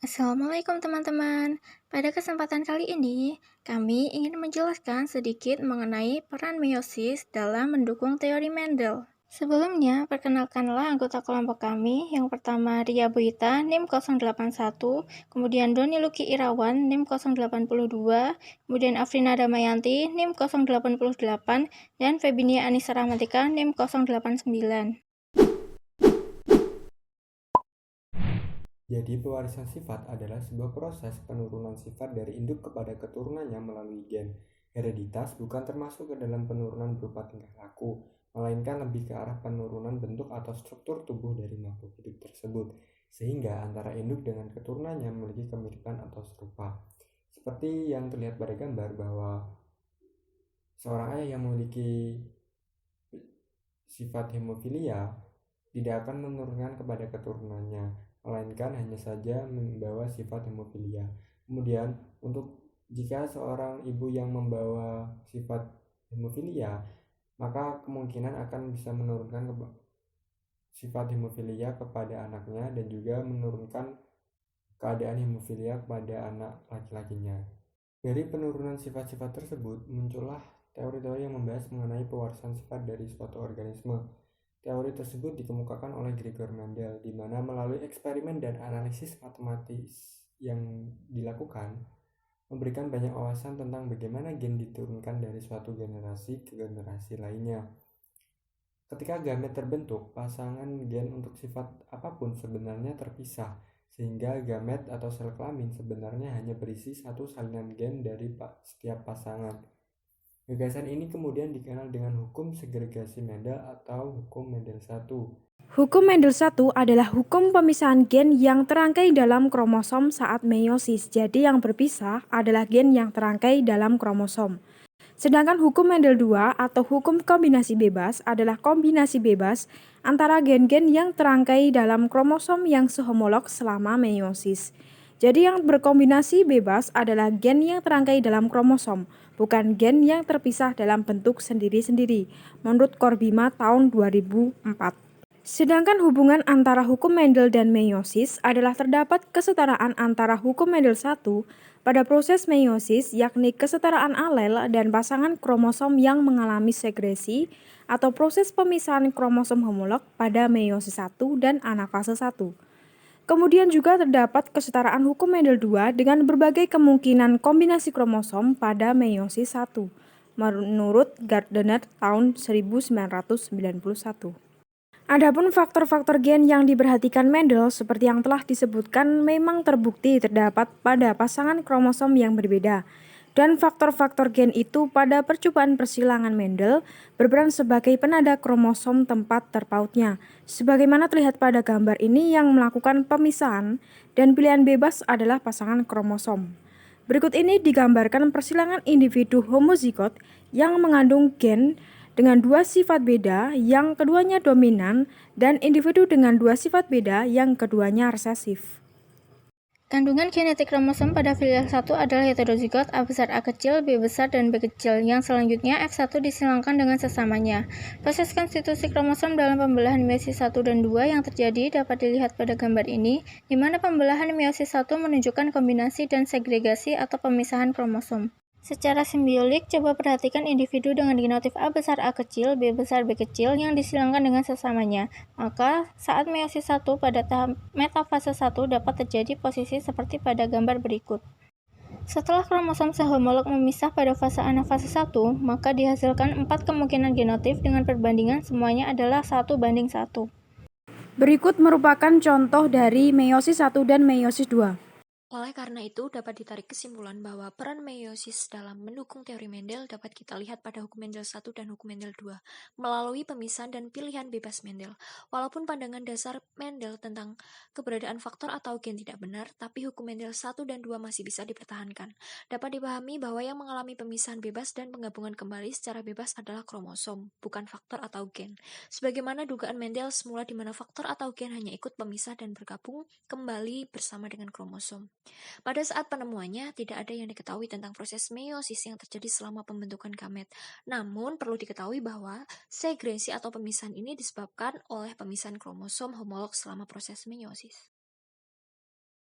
Assalamualaikum teman-teman. Pada kesempatan kali ini, kami ingin menjelaskan sedikit mengenai peran meiosis dalam mendukung teori Mendel. Sebelumnya, perkenalkanlah anggota kelompok kami. Yang pertama Ria Buita, NIM 081, kemudian Doni Luki Irawan, NIM 082, kemudian Afrina Damayanti, NIM 088, dan Febinia Anissa Rahmatika, NIM 089. Jadi, pewarisan sifat adalah sebuah proses penurunan sifat dari induk kepada keturunannya melalui gen. Hereditas bukan termasuk ke dalam penurunan berupa tingkah laku, melainkan lebih ke arah penurunan bentuk atau struktur tubuh dari makhluk hidup tersebut, sehingga antara induk dengan keturunannya memiliki kemiripan atau serupa. Seperti yang terlihat pada gambar bahwa seorang ayah yang memiliki sifat hemofilia tidak akan menurunkan kepada keturunannya, melainkan hanya saja membawa sifat hemofilia. Kemudian, untuk jika seorang ibu yang membawa sifat hemofilia, maka kemungkinan akan bisa menurunkan sifat hemofilia kepada anaknya dan juga menurunkan keadaan hemofilia kepada anak laki-lakinya. Dari penurunan sifat-sifat tersebut, muncullah teori-teori yang membahas mengenai pewarisan sifat dari suatu organisme. Teori tersebut dikemukakan oleh Gregor Mendel, di mana melalui eksperimen dan analisis matematis yang dilakukan, memberikan banyak wawasan tentang bagaimana gen diturunkan dari suatu generasi ke generasi lainnya. Ketika gamet terbentuk, pasangan gen untuk sifat apapun sebenarnya terpisah, sehingga gamet atau sel kelamin sebenarnya hanya berisi satu salinan gen dari setiap pasangan. Gagasan ini kemudian dikenal dengan hukum segregasi Mendel atau hukum Mendel 1. Hukum Mendel 1 adalah hukum pemisahan gen yang terangkai dalam kromosom saat meiosis. Jadi yang berpisah adalah gen yang terangkai dalam kromosom. Sedangkan hukum Mendel 2 atau hukum kombinasi bebas adalah kombinasi bebas antara gen-gen yang terangkai dalam kromosom yang sehomolog selama meiosis. Jadi yang berkombinasi bebas adalah gen yang terangkai dalam kromosom, bukan gen yang terpisah dalam bentuk sendiri-sendiri, menurut Corbima tahun 2004. Sedangkan hubungan antara hukum Mendel dan meiosis adalah terdapat kesetaraan antara hukum Mendel 1 pada proses meiosis, yakni kesetaraan alel dan pasangan kromosom yang mengalami segresi atau proses pemisahan kromosom homolog pada meiosis 1 dan anafase 1. Kemudian juga terdapat kesetaraan hukum Mendel 2 dengan berbagai kemungkinan kombinasi kromosom pada meiosis 1, menurut Gardner tahun 1991. Adapun faktor-faktor gen yang diperhatikan Mendel seperti yang telah disebutkan memang terbukti terdapat pada pasangan kromosom yang berbeda. Dan faktor-faktor gen itu pada percobaan persilangan Mendel berperan sebagai penanda kromosom tempat terpautnya. Sebagaimana terlihat pada gambar ini yang melakukan pemisahan dan pilihan bebas adalah pasangan kromosom. Berikut ini digambarkan persilangan individu homozigot yang mengandung gen dengan dua sifat beda yang keduanya dominan dan individu dengan dua sifat beda yang keduanya resesif. Kandungan genetik kromosom pada filial 1 adalah heterozigot A besar A kecil, B besar, dan B kecil, yang selanjutnya F1 disilangkan dengan sesamanya. Proses konstitusi kromosom dalam pembelahan meiosis 1 dan 2 yang terjadi dapat dilihat pada gambar ini, di mana pembelahan meiosis 1 menunjukkan kombinasi dan segregasi atau pemisahan kromosom. Secara simbiolik, coba perhatikan individu dengan genotif A besar A kecil, B besar B kecil yang disilangkan dengan sesamanya. Maka, saat meiosis 1 pada tahap metafase 1 dapat terjadi posisi seperti pada gambar berikut. Setelah kromosom sehomolog memisah pada fase anafase 1, maka dihasilkan 4 kemungkinan genotif dengan perbandingan semuanya adalah 1:1. Berikut merupakan contoh dari meiosis 1 dan meiosis 2. Oleh karena itu, dapat ditarik kesimpulan bahwa peran meiosis dalam mendukung teori Mendel dapat kita lihat pada hukum Mendel 1 dan hukum Mendel 2 melalui pemisahan dan pilihan bebas Mendel. Walaupun pandangan dasar Mendel tentang keberadaan faktor atau gen tidak benar, tapi hukum Mendel 1 dan 2 masih bisa dipertahankan. Dapat dipahami bahwa yang mengalami pemisahan bebas dan penggabungan kembali secara bebas adalah kromosom, bukan faktor atau gen. Sebagaimana dugaan Mendel semula di mana faktor atau gen hanya ikut pemisah dan bergabung kembali bersama dengan kromosom. Pada saat penemuannya, tidak ada yang diketahui tentang proses meiosis yang terjadi selama pembentukan gamet. Namun, perlu diketahui bahwa segresi atau pemisahan ini disebabkan oleh pemisahan kromosom homolog selama proses meiosis.